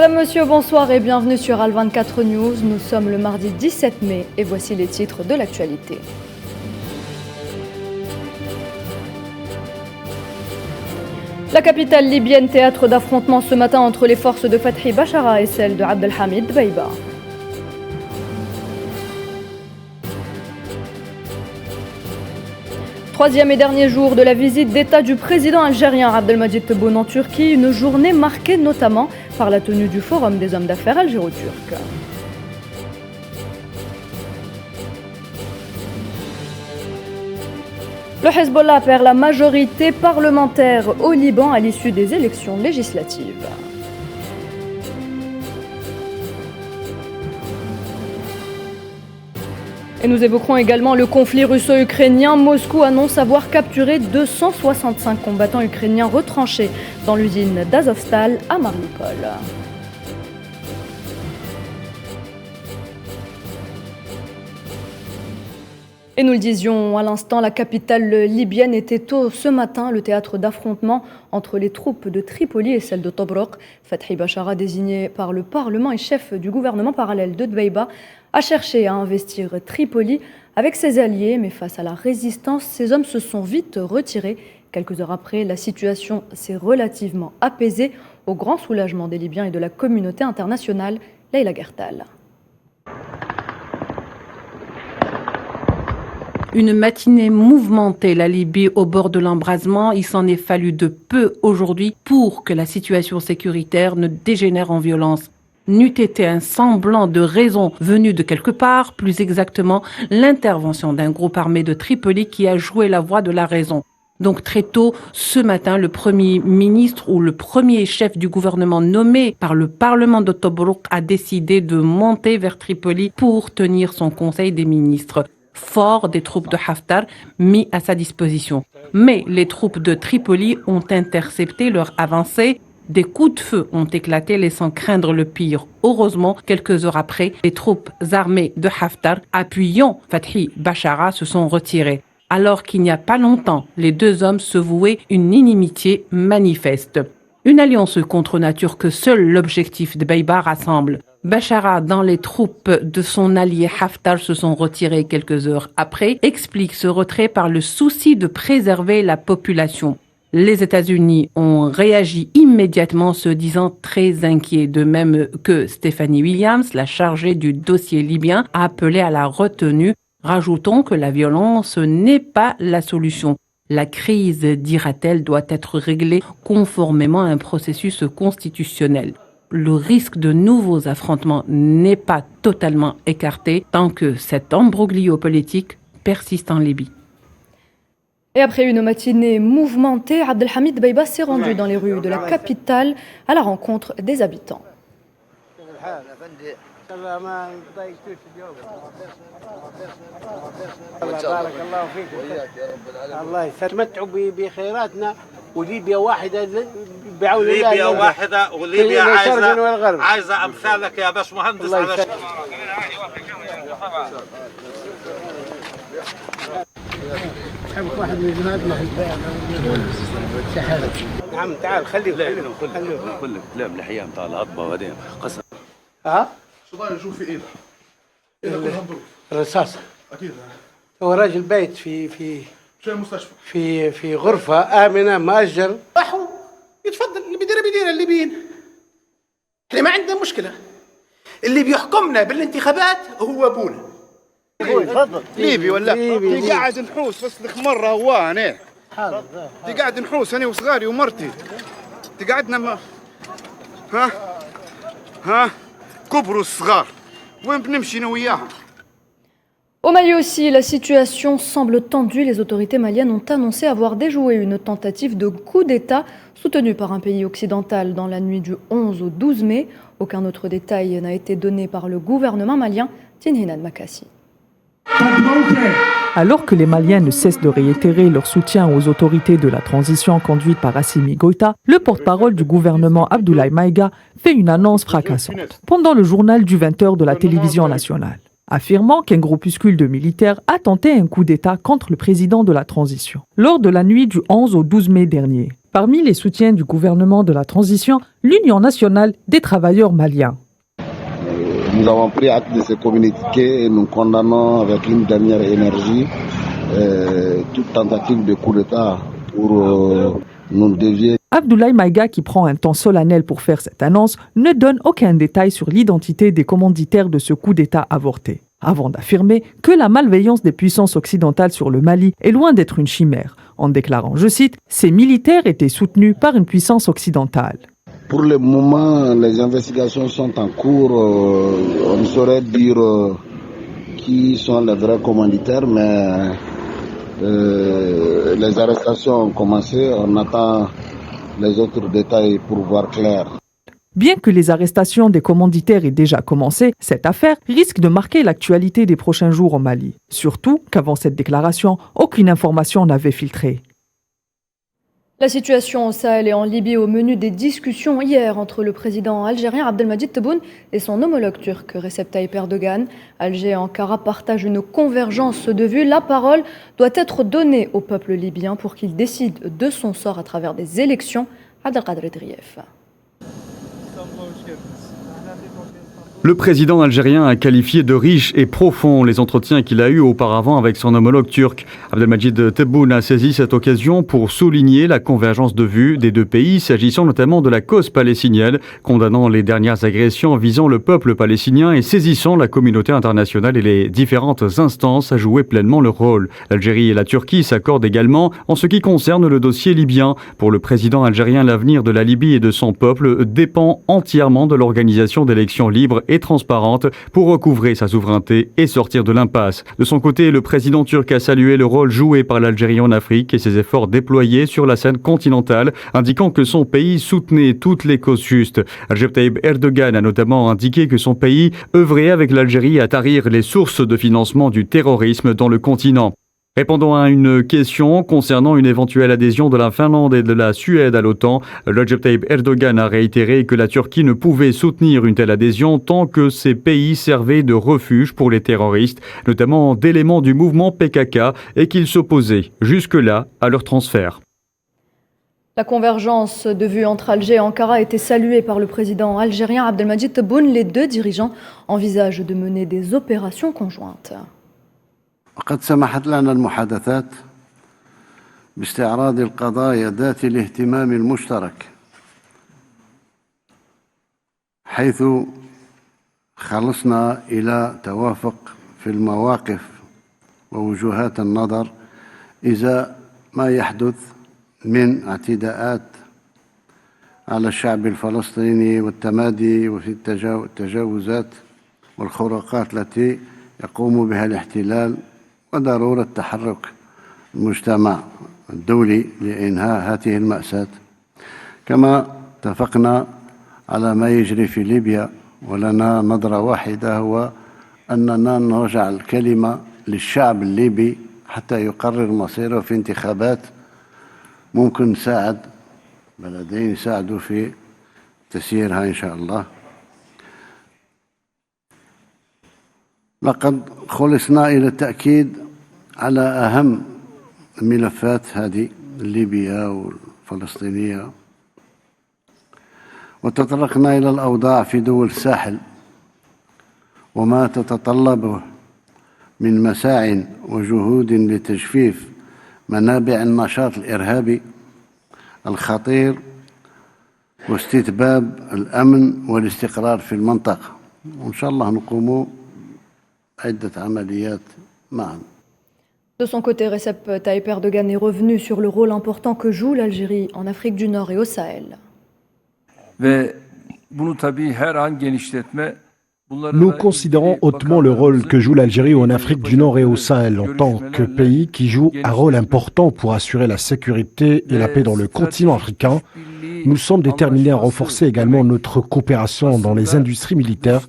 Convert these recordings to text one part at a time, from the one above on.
Madame, Monsieur, bonsoir et bienvenue sur Al24 News. Nous sommes le mardi 17 mai et voici les titres de l'actualité. La capitale libyenne, théâtre d'affrontements ce matin entre les forces de Fathi Bashara et celles de Abdelhamid Dbeiba. Troisième et dernier jour de la visite d'État du président algérien Abdelmadjid Tebboune en Turquie, une journée marquée notamment par la tenue du Forum des hommes d'affaires algéro-turcs. Le Hezbollah perd la majorité parlementaire au Liban à l'issue des élections législatives. Et nous évoquerons également le conflit russo-ukrainien. Moscou annonce avoir capturé 265 combattants ukrainiens retranchés dans l'usine d'Azovstal à Mariupol. Et nous le disions à l'instant, la capitale libyenne était tôt ce matin le théâtre d'affrontements entre les troupes de Tripoli et celles de Tobruk. Fathi Bashara, désigné par le Parlement et chef du gouvernement parallèle de Dbeiba, a cherché à investir Tripoli avec ses alliés, mais face à la résistance, ces hommes se sont vite retirés. Quelques heures après, la situation s'est relativement apaisée, au grand soulagement des Libyens et de la communauté internationale. Leïla Gertal. Une matinée mouvementée, la Libye au bord de l'embrasement. Il s'en est fallu de peu aujourd'hui pour que la situation sécuritaire ne dégénère en violence. N'eût été un semblant de raison venue de quelque part, plus exactement l'intervention d'un groupe armé de Tripoli qui a joué la voie de la raison. Donc très tôt, ce matin, le Premier ministre ou le premier chef du gouvernement nommé par le Parlement de Tobruk a décidé de monter vers Tripoli pour tenir son conseil des ministres, fort des troupes de Haftar mis à sa disposition. Mais les troupes de Tripoli ont intercepté leur avancée. Des coups de feu ont éclaté, laissant craindre le pire. Heureusement, quelques heures après, les troupes armées de Haftar, appuyant Fathi Bashara, se sont retirées. Alors qu'il n'y a pas longtemps, les deux hommes se vouaient une inimitié manifeste. Une alliance contre nature que seul l'objectif de Dbeiba rassemble. Bashara, dans les troupes de son allié Haftar se sont retirées quelques heures après, explique ce retrait par le souci de préserver la population. Les États-Unis ont réagi immédiatement, se disant très inquiets, de même que Stephanie Williams, la chargée du dossier libyen, a appelé à la retenue. Rajoutons que la violence n'est pas la solution. La crise, dira-t-elle, doit être réglée conformément à un processus constitutionnel. Le risque de nouveaux affrontements n'est pas totalement écarté tant que cet imbroglio politique persiste en Libye. Et après une matinée mouvementée, Abdelhamid Dbeiba s'est rendu dans les rues de la capitale à la rencontre des habitants. وليبيا واحدة ليبيا واحدة وليبيا عايزة أمثالك يا باش مهندس على حبك واحد من جهاتنا نعم تعال خليه كلك لا من الحياة نتاع الهضبة وهذه قسم ها شو ضايل نشوف في ايدك؟ الرصاصة اكيد هو راجل بايت في المستشفى في غرفة آمنة مأجر راحوا يتفضل اللي بيدير الليبيين احنا ما عندنا مشكلة اللي بيحكمنا بالانتخابات هو ابونا تفضل ليبي ولا ليبي قاعد نحوس بس لك مرة هو هنا قاعد نحوس انا وصغاري ومرتي قعدنا ها كبروا الصغار وين بنمشي انا وياهم. Au Mali aussi, la situation semble tendue. Les autorités maliennes ont annoncé avoir déjoué une tentative de coup d'État soutenue par un pays occidental dans la nuit du 11 au 12 mai. Aucun autre détail n'a été donné par le gouvernement malien. Tinhinan Makassi. Alors que les Maliens ne cessent de réitérer leur soutien aux autorités de la transition conduite par Assimi Goïta, le porte-parole du gouvernement Abdoulaye Maïga fait une annonce fracassante pendant le journal du 20h de la télévision nationale, affirmant qu'un groupuscule de militaires a tenté un coup d'État contre le président de la transition lors de la nuit du 11 au 12 mai dernier. Parmi les soutiens du gouvernement de la transition, l'Union nationale des travailleurs maliens. Nous avons pris acte de ce communiqué et nous condamnons avec une dernière énergie toute tentative de coup d'État pour nous dévier. Abdoulaye Maïga, qui prend un temps solennel pour faire cette annonce, ne donne aucun détail sur l'identité des commanditaires de ce coup d'État avorté, avant d'affirmer que la malveillance des puissances occidentales sur le Mali est loin d'être une chimère, en déclarant, je cite, « Ces militaires étaient soutenus par une puissance occidentale ». Pour le moment, les investigations sont en cours. On ne saurait dire qui sont les vrais commanditaires, mais les arrestations ont commencé. On attend les autres détails pour voir clair. Bien que les arrestations des commanditaires aient déjà commencé, cette affaire risque de marquer l'actualité des prochains jours au Mali. Surtout qu'avant cette déclaration, aucune information n'avait filtré. La situation au Sahel et en Libye au menu des discussions hier entre le président algérien Abdelmadjid Tebboune et son homologue turc Recep Tayyip Erdogan. Alger et Ankara partagent une convergence de vues. La parole doit être donnée au peuple libyen pour qu'il décide de son sort à travers des élections. Abdelkader Drief. Le président algérien a qualifié de riches et profonds les entretiens qu'il a eus auparavant avec son homologue turc. Abdelmadjid Tebboune a saisi cette occasion pour souligner la convergence de vues des deux pays, s'agissant notamment de la cause palestinienne, condamnant les dernières agressions visant le peuple palestinien et saisissant la communauté internationale et les différentes instances à jouer pleinement leur rôle. L'Algérie et la Turquie s'accordent également en ce qui concerne le dossier libyen. Pour le président algérien, l'avenir de la Libye et de son peuple dépend entièrement de l'organisation d'élections libres et transparente pour recouvrer sa souveraineté et sortir de l'impasse. De son côté, le président turc a salué le rôle joué par l'Algérie en Afrique et ses efforts déployés sur la scène continentale, indiquant que son pays soutenait toutes les causes justes. Recep Tayyip Erdogan a notamment indiqué que son pays œuvrait avec l'Algérie à tarir les sources de financement du terrorisme dans le continent. Répondant à une question concernant une éventuelle adhésion de la Finlande et de la Suède à l'OTAN, Recep Tayyip Erdogan a réitéré que la Turquie ne pouvait soutenir une telle adhésion tant que ces pays servaient de refuge pour les terroristes, notamment d'éléments du mouvement PKK, et qu'ils s'opposaient jusque-là à leur transfert. La convergence de vues entre Alger et Ankara a été saluée par le président algérien Abdelmadjid Tebboune. Les deux dirigeants envisagent de mener des opérations conjointes. وقد سمحت لنا المحادثات باستعراض القضايا ذات الاهتمام المشترك حيث خلصنا إلى توافق في المواقف ووجهات النظر إذا ما يحدث من اعتداءات على الشعب الفلسطيني والتمادي وفي التجاوزات والخروقات التي يقوم بها الاحتلال وضرورة تحرك المجتمع الدولي لإنهاء هذه المأساة. كما اتفقنا على ما يجري في ليبيا ولنا نظرة واحدة هو أننا نرجع الكلمة للشعب الليبي حتى يقرر مصيره في انتخابات ممكن نساعد بلدين يساعدوا في تسييرها إن شاء الله. لقد خلصنا إلى التأكيد على أهم الملفات هذه الليبية والفلسطينية وتطرقنا إلى الأوضاع في دول الساحل وما تتطلبه من مساع وجهود لتجفيف منابع النشاط الإرهابي الخطير واستتباب الأمن والاستقرار في المنطقة وإن شاء الله نقوم عدة عمليات معا. De son côté, Recep Tayyip Erdogan est revenu sur le rôle important que joue l'Algérie en Afrique du Nord et au Sahel. Nous considérons hautement le rôle que joue l'Algérie en Afrique du Nord et au Sahel en tant que pays qui joue un rôle important pour assurer la sécurité et la paix dans le continent africain. Nous sommes déterminés à renforcer également notre coopération dans les industries militaires.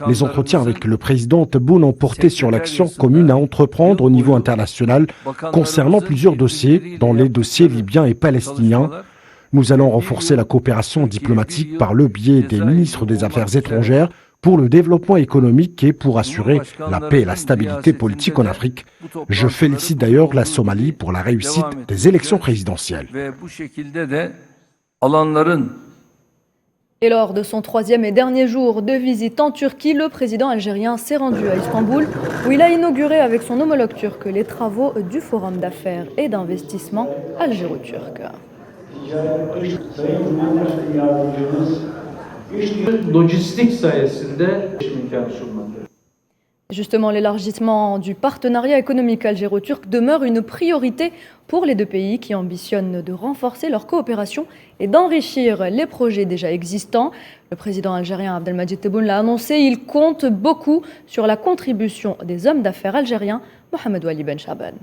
Les entretiens avec le président Tebboune ont porté sur l'action commune à entreprendre au niveau international concernant plusieurs dossiers, dont les dossiers libyens et palestiniens. Nous allons renforcer la coopération diplomatique par le biais des ministres des Affaires étrangères, pour le développement économique et pour assurer la paix et la stabilité politique en Afrique. Je félicite d'ailleurs la Somalie pour la réussite des élections présidentielles. Et lors de son troisième et dernier jour de visite en Turquie, le président algérien s'est rendu à Istanbul, où il a inauguré avec son homologue turc les travaux du Forum d'affaires et d'investissement algéro-turc. Justement, l'élargissement du partenariat économique algéro-turc demeure une priorité pour les deux pays qui ambitionnent de renforcer leur coopération et d'enrichir les projets déjà existants. Le président algérien Abdelmadjid Tebboune l'a annoncé, il compte beaucoup sur la contribution des hommes d'affaires algériens, Mohamed Wali Ben Chaban.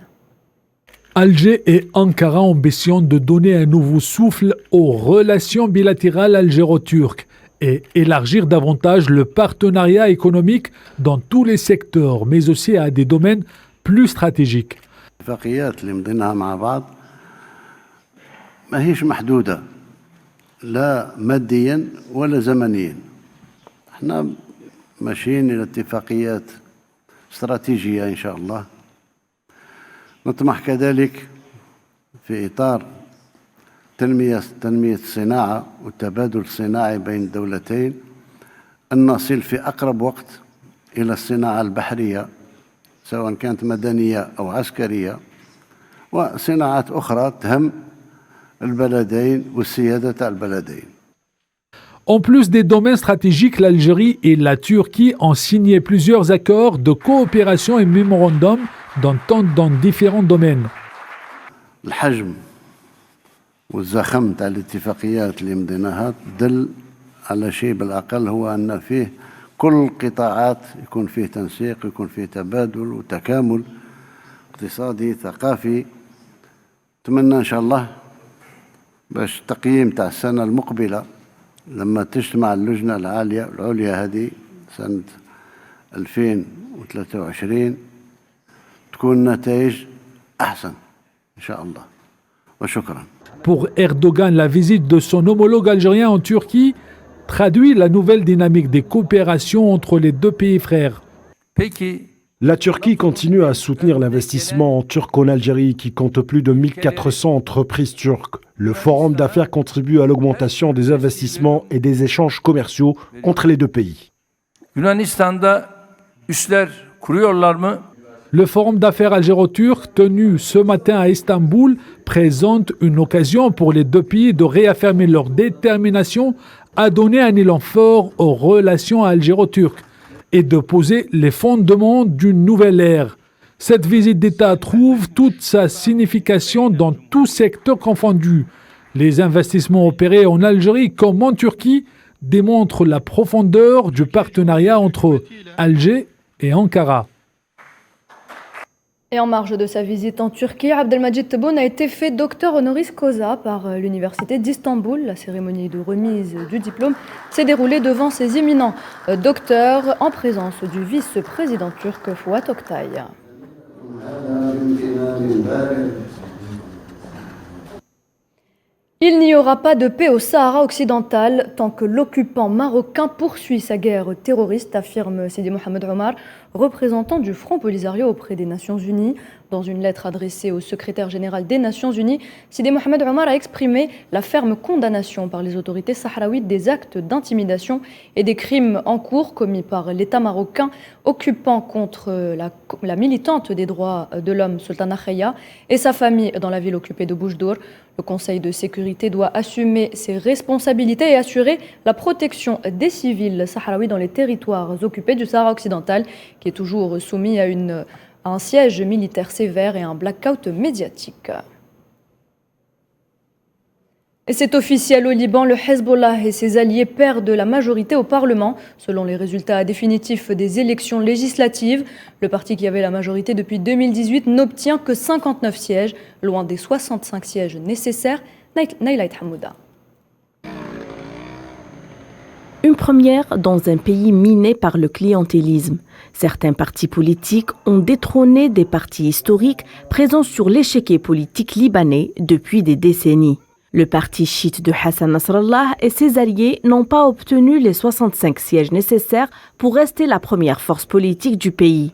Alger et Ankara ambitionnent de donner un nouveau souffle aux relations bilatérales algéro-turques et élargir davantage le partenariat économique dans tous les secteurs, mais aussi à des domaines plus stratégiques. الاتفاقيات اللي مضيناها مع بعض ما هيش محدودة لا ماديا ولا زمنيا. احنا ماشيين إلى اتفاقيات استراتيجية إن شاء الله. نطمح كذلك في إطار تنمية الصناعة والتبادل الصناعي بين الدولتين أن نصل في أقرب وقت إلى الصناعة البحرية سواء كانت مدنية أو عسكرية وصناعات أخرى تهم البلدين والسيادة البلدين. En plus des domaines stratégiques, l'Algérie et la Turquie ont signé plusieurs accords de coopération et mémorandums dans différents domaines. الحجم والزخم تاع الاتفاقيات اللي مضيناها تدل على شيء بالأقل هو أن فيه كل القطاعات يكون فيه تنسيق يكون فيه تبادل وتكامل اقتصادي ثقافي. أتمنى إن شاء الله باش التقييم تاع السنة المقبلة لما تجتمع اللجنة العليا هذه سنة 2023 تكون نتائج أحسن إن شاء الله وشكرا. Pour Erdogan, la visite de son homologue algérien en Turquie traduit la nouvelle dynamique des coopérations entre les deux pays frères. La Turquie continue à soutenir l'investissement turc en Algérie qui compte plus de 1400 entreprises turques. Le Forum d'affaires contribue à l'augmentation des investissements et des échanges commerciaux entre les deux pays. Le Forum d'affaires algéro-turc tenu ce matin à Istanbul présente une occasion pour les deux pays de réaffirmer leur détermination à donner un élan fort aux relations algéro-turques et de poser les fondements d'une nouvelle ère. Cette visite d'État trouve toute sa signification dans tous secteurs confondus. Les investissements opérés en Algérie comme en Turquie démontrent la profondeur du partenariat entre Alger et Ankara. Et en marge de sa visite en Turquie, Abdelmadjid Tebboune a été fait docteur honoris causa par l'université d'Istanbul. La cérémonie de remise du diplôme s'est déroulée devant ses éminents docteurs en présence du vice-président turc Fuat Oktay. Il n'y aura pas de paix au Sahara occidental tant que l'occupant marocain poursuit sa guerre terroriste, affirme Sidi Mohamed Omar, représentant du Front Polisario auprès des Nations Unies. Dans une lettre adressée au secrétaire général des Nations Unies, Sidi Mohamed Omar a exprimé la ferme condamnation par les autorités sahraouites des actes d'intimidation et des crimes en cours commis par l'État marocain occupant contre la militante des droits de l'homme Sultana Khaya et sa famille dans la ville occupée de Boujdour. Le Conseil de sécurité doit assumer ses responsabilités et assurer la protection des civils sahraouis dans les territoires occupés du Sahara occidental, qui est toujours soumis à un siège militaire sévère et un blackout médiatique. Et c'est officiel au Liban, le Hezbollah et ses alliés perdent la majorité au Parlement. Selon les résultats définitifs des élections législatives, le parti qui avait la majorité depuis 2018 n'obtient que 59 sièges, loin des 65 sièges nécessaires. Naïlaït Hamouda. Une première dans un pays miné par le clientélisme. Certains partis politiques ont détrôné des partis historiques présents sur l'échiquier politique libanais depuis des décennies. Le parti chiite de Hassan Nasrallah et ses alliés n'ont pas obtenu les 65 sièges nécessaires pour rester la première force politique du pays.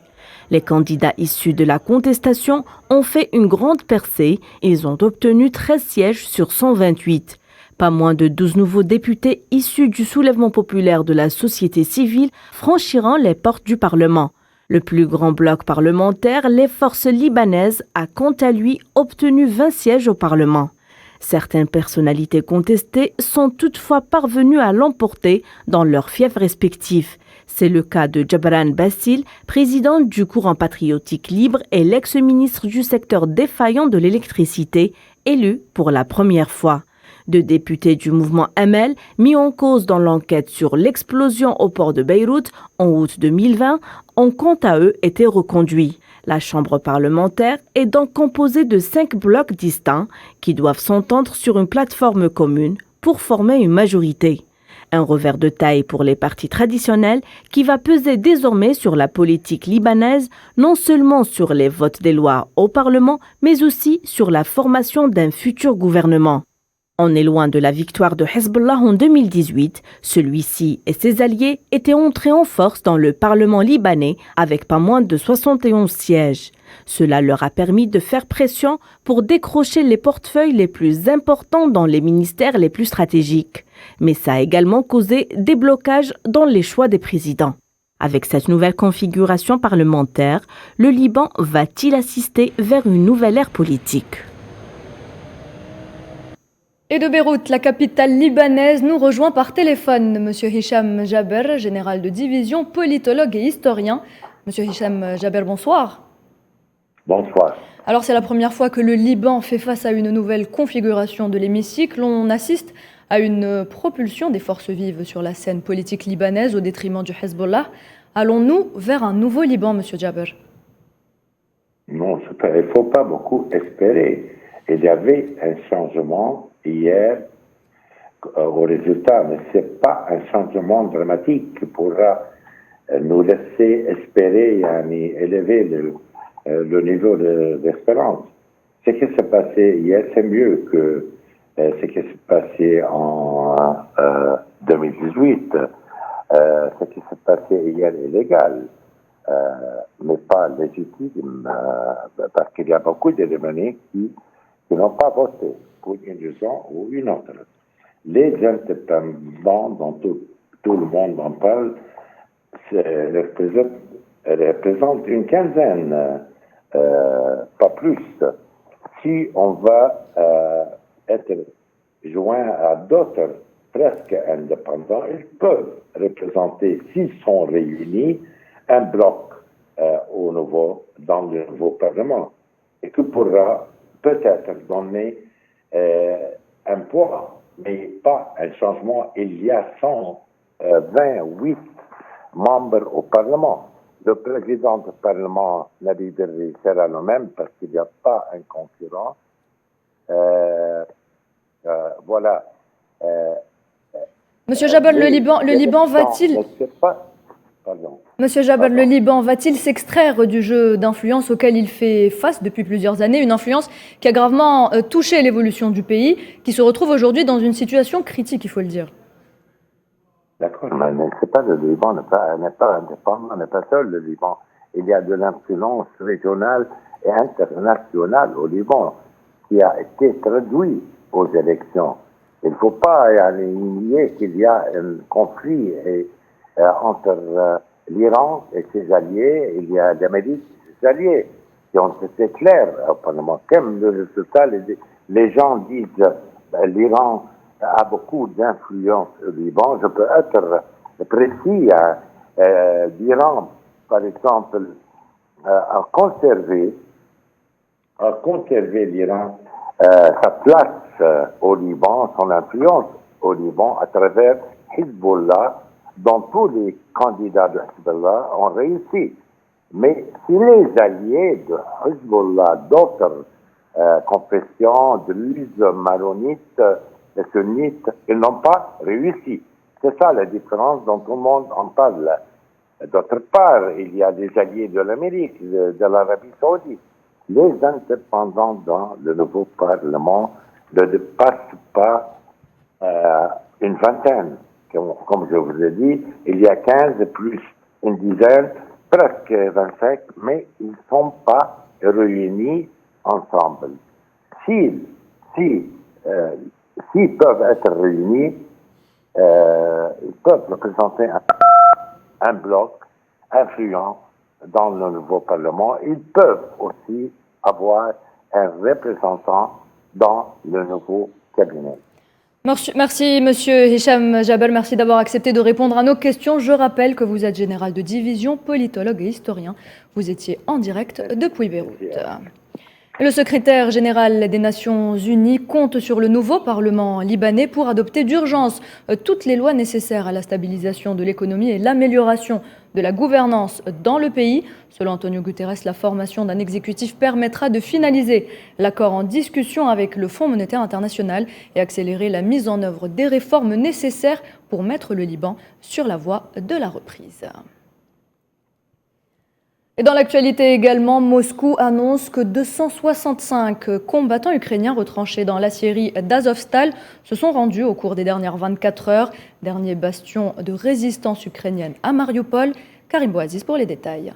Les candidats issus de la contestation ont fait une grande percée. Ils ont obtenu 13 sièges sur 128. Pas moins de 12 nouveaux députés issus du soulèvement populaire de la société civile franchiront les portes du Parlement. Le plus grand bloc parlementaire, les forces libanaises, a quant à lui obtenu 20 sièges au Parlement. Certaines personnalités contestées sont toutefois parvenues à l'emporter dans leurs fiefs respectifs. C'est le cas de Jabran Bassil, président du courant patriotique libre et l'ex-ministre du secteur défaillant de l'électricité, élu pour la première fois. Deux députés du mouvement Amel, mis en cause dans l'enquête sur l'explosion au port de Beyrouth en août 2020, ont quant à eux été reconduits. La Chambre parlementaire est donc composée de 5 blocs distincts qui doivent s'entendre sur une plateforme commune pour former une majorité. Un revers de taille pour les partis traditionnels qui va peser désormais sur la politique libanaise, non seulement sur les votes des lois au Parlement, mais aussi sur la formation d'un futur gouvernement. On est loin de la victoire de Hezbollah en 2018. Celui-ci et ses alliés étaient entrés en force dans le Parlement libanais avec pas moins de 71 sièges. Cela leur a permis de faire pression pour décrocher les portefeuilles les plus importants dans les ministères les plus stratégiques. Mais ça a également causé des blocages dans les choix des présidents. Avec cette nouvelle configuration parlementaire, le Liban va-t-il assister vers une nouvelle ère politique ? Et de Beyrouth, la capitale libanaise, nous rejoint par téléphone Monsieur Hicham Jaber, général de division, politologue et historien. Monsieur Hicham Jaber, bonsoir. Bonsoir. Alors c'est la première fois que le Liban fait face à une nouvelle configuration de l'hémicycle. On assiste à une propulsion des forces vives sur la scène politique libanaise au détriment du Hezbollah. Allons-nous vers un nouveau Liban, Monsieur Jaber ? Non, il ne faut pas beaucoup espérer. Il y avait un changement hier au résultat, mais ce n'est pas un changement dramatique qui pourra nous laisser espérer et élever le niveau d'espérance. Ce qui s'est passé hier, c'est mieux que ce qui s'est passé en 2018. Ce qui s'est passé hier est légal, mais pas légitime, parce qu'il y a beaucoup de Libanais qui n'ont pas voté pour une raison ou une autre. Les indépendants, dont tout le monde en parle, représentent une quinzaine, pas plus. Si on va être joint à d'autres presque indépendants, ils peuvent représenter, s'ils sont réunis, un bloc dans le nouveau Parlement, et qui pourra peut-être donner un poids, mais pas un changement. Il y a 128 membres au Parlement. Le président du Parlement, Nabi Berri, sera le même parce qu'il n'y a pas un concurrent. Voilà. Monsieur Jaber, le Liban va-t-il... Monsieur Jaber, le Liban va-t-il s'extraire du jeu d'influence auquel il fait face depuis plusieurs années, une influence qui a gravement touché l'évolution du pays, qui se retrouve aujourd'hui dans une situation critique, il faut le dire. D'accord, mais c'est pas le Liban, n'est pas indépendant, n'est pas seul le Liban. Il y a de l'influence régionale et internationale au Liban qui a été traduite aux élections. Il ne faut pas nier qu'il y a un conflit entre l'Iran et ses alliés, il y a l'Amérique et ses alliés qui ont été clairs au Parlement. Comme le résultat, les gens disent l'Iran a beaucoup d'influence au Liban. Je peux être précis. L'Iran, par exemple, a conservé l'Iran sa place au Liban, son influence au Liban à travers Hezbollah, dont tous les candidats de Hezbollah ont réussi. Mais si les alliés de Hezbollah, d'autres confessions, druzes, maronites, sunnites, ils n'ont pas réussi. C'est ça la différence dont tout le monde en parle. D'autre part, il y a des alliés de l'Amérique, de l'Arabie Saoudite. Les indépendants dans le nouveau Parlement ne dépasse pas une vingtaine. Comme je vous ai dit, il y a 15 plus une dizaine, presque 25, mais ils ne sont pas réunis ensemble. S'ils peuvent être réunis, ils peuvent représenter un bloc influent dans le nouveau Parlement. Ils peuvent aussi avoir un représentant dans le nouveau cabinet. Merci, monsieur Hicham Jabal. Merci d'avoir accepté de répondre à nos questions. Je rappelle que vous êtes général de division, politologue et historien. Vous étiez en direct depuis Beyrouth. Le secrétaire général des Nations Unies compte sur le nouveau Parlement libanais pour adopter d'urgence toutes les lois nécessaires à la stabilisation de l'économie et l'amélioration de la gouvernance dans le pays. Selon Antonio Guterres, la formation d'un exécutif permettra de finaliser l'accord en discussion avec le Fonds monétaire international et accélérer la mise en œuvre des réformes nécessaires pour mettre le Liban sur la voie de la reprise. Et dans l'actualité également, Moscou annonce que 265 combattants ukrainiens retranchés dans l'aciérie d'Azovstal se sont rendus au cours des dernières 24 heures. Dernier bastion de résistance ukrainienne à Mariupol. Karim Bouaziz pour les détails.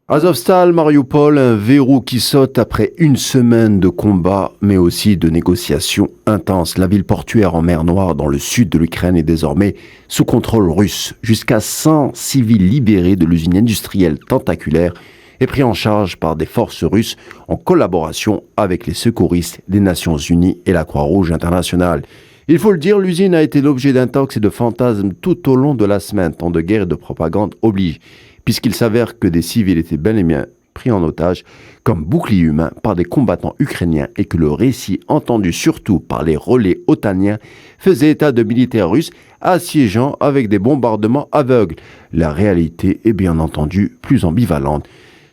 Azovstal, Mariupol, un verrou qui saute après une semaine de combats, mais aussi de négociations intenses. La ville portuaire en mer Noire, dans le sud de l'Ukraine, est désormais sous contrôle russe. Jusqu'à 100 civils libérés de l'usine industrielle tentaculaire est pris en charge par des forces russes en collaboration avec les secouristes des Nations Unies et la Croix-Rouge internationale. Il faut le dire, l'usine a été l'objet d'intox et de fantasmes tout au long de la semaine, tant de guerre et de propagande oblige, puisqu'il s'avère que des civils étaient bel et bien pris en otage comme bouclier humain par des combattants ukrainiens et que le récit, entendu surtout par les relais otaniens, faisait état de militaires russes assiégeant avec des bombardements aveugles. La réalité est bien entendu plus ambivalente.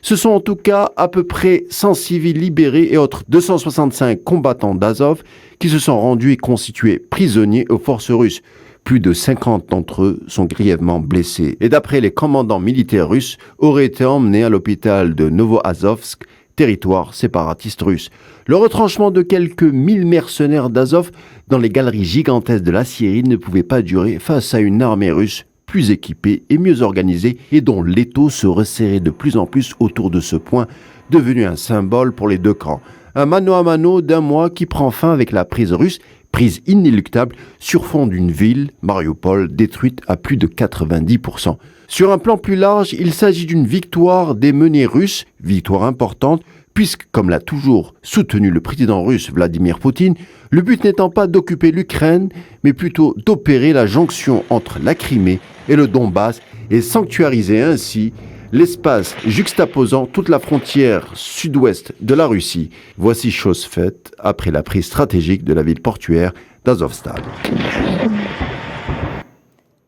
Ce sont en tout cas à peu près 100 civils libérés et autres 265 combattants d'Azov qui se sont rendus et constitués prisonniers aux forces russes. Plus de 50 d'entre eux sont grièvement blessés et d'après les commandants militaires russes, auraient été emmenés à l'hôpital de Novoazovsk, territoire séparatiste russe. Le retranchement de quelques 1000 mercenaires d'Azov dans les galeries gigantesques de l'Aciérie ne pouvait pas durer face à une armée russe plus équipée et mieux organisée et dont l'étau se resserrait de plus en plus autour de ce point, devenu un symbole pour les deux camps. Un mano à mano d'un mois qui prend fin avec la prise russe, prise inéluctable sur fond d'une ville, Mariupol, détruite à plus de 90%. Sur un plan plus large, il s'agit d'une victoire des menées russes, victoire importante, puisque, comme l'a toujours soutenu le président russe Vladimir Poutine, le but n'étant pas d'occuper l'Ukraine, mais plutôt d'opérer la jonction entre la Crimée et le Donbass et sanctuariser ainsi l'espace juxtaposant toute la frontière sud-ouest de la Russie. Voici chose faite après la prise stratégique de la ville portuaire d'Azovstal.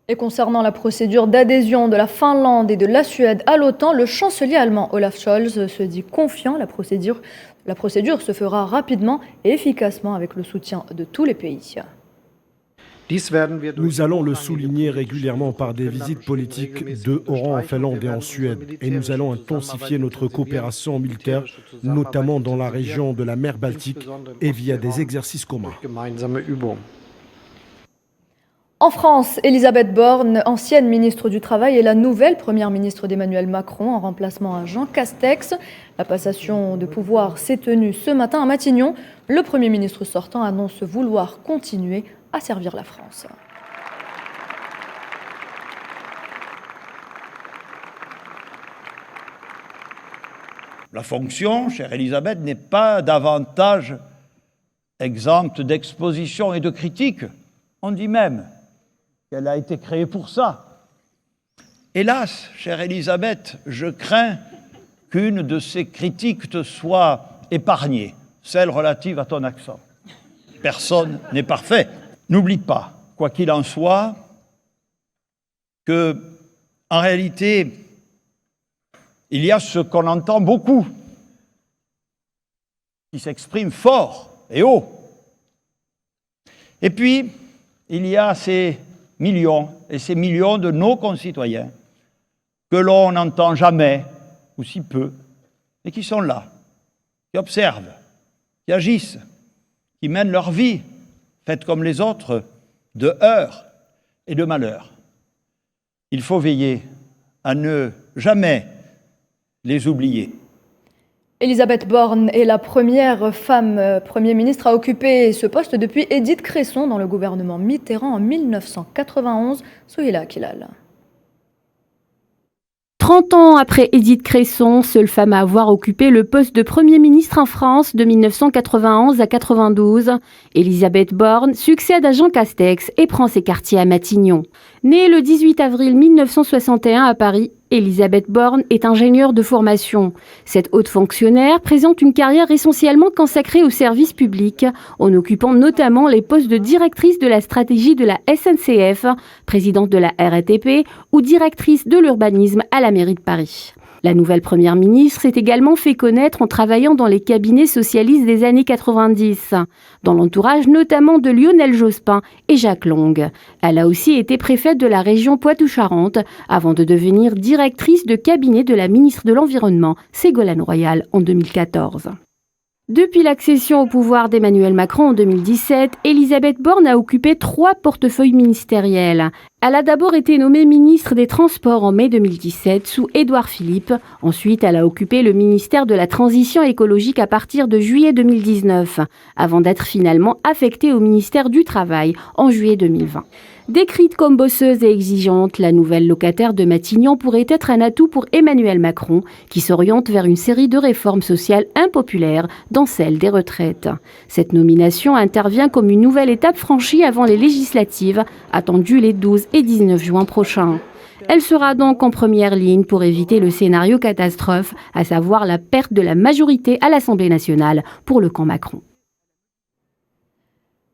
Et concernant la procédure d'adhésion de la Finlande et de la Suède à l'OTAN, le chancelier allemand Olaf Scholz se dit confiant. La procédure se fera rapidement et efficacement avec le soutien de tous les pays. Nous allons le souligner régulièrement par des visites politiques de haut rang en Finlande et en Suède. Et nous allons intensifier notre coopération militaire, notamment dans la région de la mer Baltique et via des exercices communs. En France, Elisabeth Borne, ancienne ministre du Travail, est la nouvelle première ministre d'Emmanuel Macron en remplacement à Jean Castex. La passation de pouvoir s'est tenue ce matin à Matignon. Le Premier ministre sortant annonce vouloir continuer à servir la France. La fonction, chère Elisabeth, n'est pas davantage exempte d'exposition et de critiques. On dit même qu'elle a été créée pour ça. Hélas, chère Elisabeth, je crains qu'une de ces critiques te soit épargnée, celle relative à ton accent. Personne n'est parfait. N'oublie pas, quoi qu'il en soit, que, en réalité, il y a ce qu'on entend beaucoup, qui s'exprime fort et haut. Et puis, il y a ces millions et ces millions de nos concitoyens que l'on n'entend jamais, ou si peu, et qui sont là, qui observent, qui agissent, qui mènent leur vie, faite comme les autres, de heurts et de malheurs. Il faut veiller à ne jamais les oublier. Elisabeth Borne est la première femme Premier ministre à occuper ce poste depuis Édith Cresson dans le gouvernement Mitterrand en 1991. Souhila Kilal. 30 ans après Édith Cresson, seule femme à avoir occupé le poste de Premier ministre en France de 1991 à 92, Elisabeth Borne succède à Jean Castex et prend ses quartiers à Matignon. Née le 18 avril 1961 à Paris, Elisabeth Borne est ingénieure de formation. Cette haute fonctionnaire présente une carrière essentiellement consacrée au service public, en occupant notamment les postes de directrice de la stratégie de la SNCF, présidente de la RATP ou directrice de l'urbanisme à la mairie de Paris. La nouvelle première ministre s'est également fait connaître en travaillant dans les cabinets socialistes des années 90, dans l'entourage notamment de Lionel Jospin et Jacques Long. Elle a aussi été préfète de la région Poitou-Charentes avant de devenir directrice de cabinet de la ministre de l'Environnement, Ségolène Royal, en 2014. Depuis l'accession au pouvoir d'Emmanuel Macron en 2017, Elisabeth Borne a occupé 3 portefeuilles ministériels. Elle a d'abord été nommée ministre des Transports en mai 2017 sous Édouard Philippe. Ensuite, elle a occupé le ministère de la Transition écologique à partir de juillet 2019, avant d'être finalement affectée au ministère du Travail en juillet 2020. Décrite comme bosseuse et exigeante, la nouvelle locataire de Matignon pourrait être un atout pour Emmanuel Macron, qui s'oriente vers une série de réformes sociales impopulaires, dont celle des retraites. Cette nomination intervient comme une nouvelle étape franchie avant les législatives, attendues les 12 et 19 juin prochains. Elle sera donc en première ligne pour éviter le scénario catastrophe, à savoir la perte de la majorité à l'Assemblée nationale pour le camp Macron.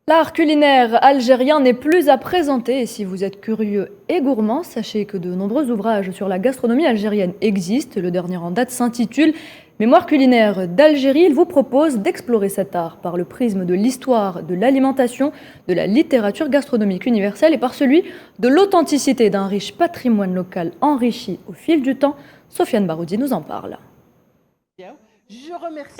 L'art culinaire algérien n'est plus à présenter et si vous êtes curieux et gourmand, sachez que de nombreux ouvrages sur la gastronomie algérienne existent. Le dernier en date s'intitule « Mémoire culinaire d'Algérie ». Il vous propose d'explorer cet art par le prisme de l'histoire, de l'alimentation, de la littérature gastronomique universelle et par celui de l'authenticité d'un riche patrimoine local enrichi au fil du temps. Sofiane Baroudi nous en parle.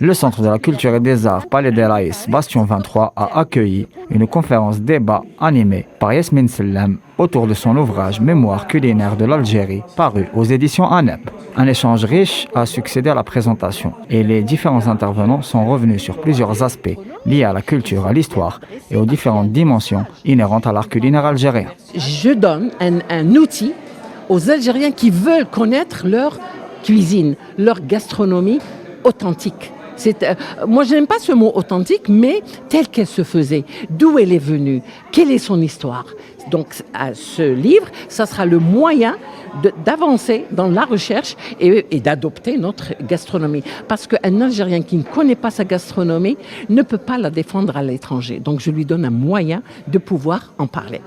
Le Centre de la Culture et des Arts Palais des Raïs, Bastion 23, a accueilli une conférence débat animée par Yasmine Sellem autour de son ouvrage Mémoire culinaire de l'Algérie, paru aux éditions ANEP. Un échange riche a succédé à la présentation et les différents intervenants sont revenus sur plusieurs aspects liés à la culture, à l'histoire et aux différentes dimensions inhérentes à l'art culinaire algérien. Je donne un outil aux Algériens qui veulent connaître leur cuisine, leur gastronomie authentique. Moi, je n'aime pas ce mot authentique, mais telle qu'elle se faisait, d'où elle est venue, quelle est son histoire. Donc, ce livre, ça sera le moyen d'avancer dans la recherche et d'adopter notre gastronomie. Parce qu'un Algérien qui ne connaît pas sa gastronomie ne peut pas la défendre à l'étranger. Donc, je lui donne un moyen de pouvoir en parler.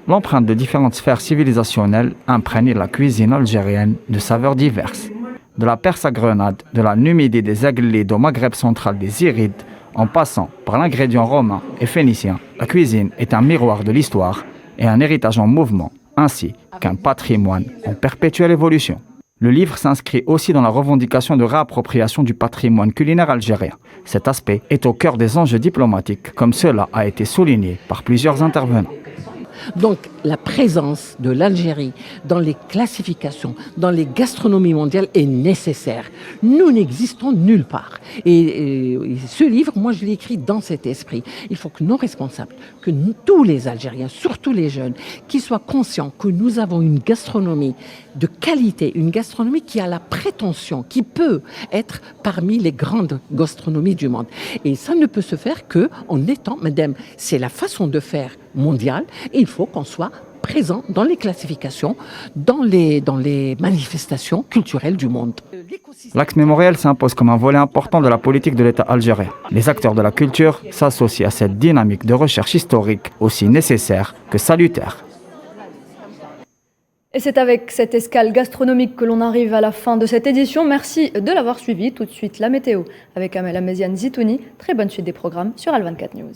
L'empreinte de différentes sphères civilisationnelles imprègne la cuisine algérienne de saveurs diverses. De la Perse à Grenade, de la Numidie des Aglides au Maghreb central des Irides, en passant par l'ingrédient romain et phénicien, la cuisine est un miroir de l'histoire et un héritage en mouvement, ainsi qu'un patrimoine en perpétuelle évolution. Le livre s'inscrit aussi dans la revendication de réappropriation du patrimoine culinaire algérien. Cet aspect est au cœur des enjeux diplomatiques, comme cela a été souligné par plusieurs intervenants. Donc la présence de l'Algérie dans les classifications, dans les gastronomies mondiales est nécessaire. Nous n'existons nulle part. Et ce livre, moi je l'ai écrit dans cet esprit. Il faut que nos responsables, que tous les Algériens, surtout les jeunes, qu'ils soient conscients que nous avons une gastronomie de qualité, une gastronomie qui a la prétention, qui peut être parmi les grandes gastronomies du monde. Et ça ne peut se faire qu'en étant, madame, c'est la façon de faire mondiale, et il faut qu'on soit présent dans les classifications, dans les manifestations culturelles du monde. L'axe mémoriel s'impose comme un volet important de la politique de l'État algérien. Les acteurs de la culture s'associent à cette dynamique de recherche historique aussi nécessaire que salutaire. Et c'est avec cette escale gastronomique que l'on arrive à la fin de cette édition. Merci de l'avoir suivi. Tout de suite, la météo avec Amel Améziane Zitouni. Très bonne suite des programmes sur Al24 News.